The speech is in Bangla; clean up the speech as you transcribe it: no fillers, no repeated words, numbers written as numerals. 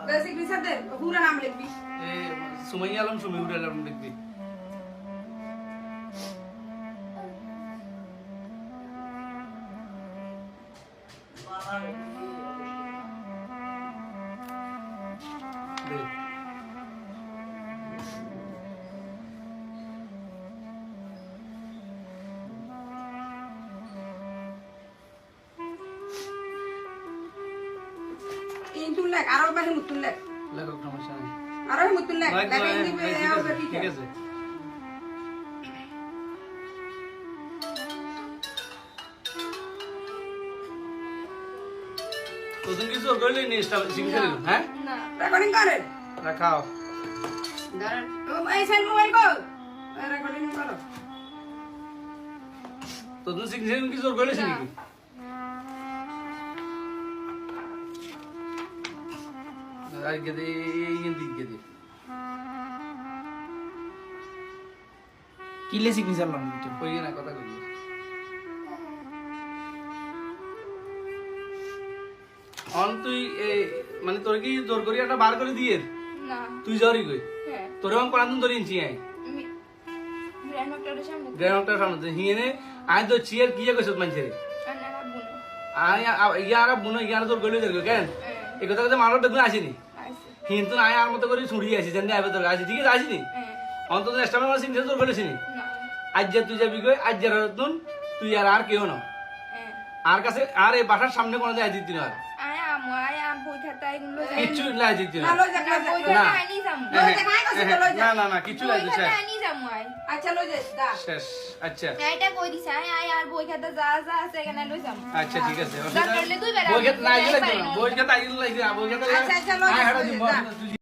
বেসিক বিসাতে পুরা নাম লিখবি সুমাইয়া আলম সুমিউর আলম লিখবি ইনতুল্লাক আরো বাহি মুতুল্লাক লেখক সমস্যা নেই আরো মুতুল্লাক লেখা ইংলিশ ঠিক আছে তো তুমি কিছু করলে নি স্টাফ শিখতে হ্যাঁ না রেকর্ডিং করে রাখাও দাঁড়ান এই সেল মোবাইল কো রেকর্ডিং করো তো তুমি শিখতে কিছু করলে নাকি আজকে দে হিন্দি দে কিলে সিগনেচার লন কই না কথা কই অন তুই মানে তোর কি জোর করি একটা বার করে দিয়ে না তুই জরি কই হ্যাঁ তোর আমি কোন ধরে ইনছি আই আমি ব্র্যান্ড ডক্টরের সামনে গ্রাউন্ডটার সামনে হিনে আই তো চিয়ার কি কইছত মানছে রে আনা বুনো আই ইয়ারা বুনো ইয়ারা তোর গলে দেখো কেন এই কথা কথা মারো বেগুন আসেনি আইছে কিন্তু আই আর মতো করে ছুড়ি আসি জানি আবে তোর আসি ঠিক আছে আসিনি অন্তত স্টামে মাসি নিতে তোর গলেছিনি না আজ যে তুই যাবি কই আজ যার নতুন তুই আর কেউ না আর কাছে আর এই বাসার সামনে কোনো যায় দিতি না আয় আম বই খাতা এগুলো কিচ্ছু লাই দিতি না ভালো জায়গা বই না। খাতা আনি যাম না না কিচ্ছু লাই বই দিছে খাতা আনি যাম আয় আচ্ছা লই যাস দা শেষ আচ্ছা এটা কই দিছে আয় আর বই খাতা যা যা আছে এখানে লই যাম আচ্ছা ঠিক আছে দরকার হলে দুই বেলা বই খেত নাই গেলে বই খেত আইল লাগি বই খেত আচ্ছা, আচ্ছা, লই যাস, লই যাস, যা।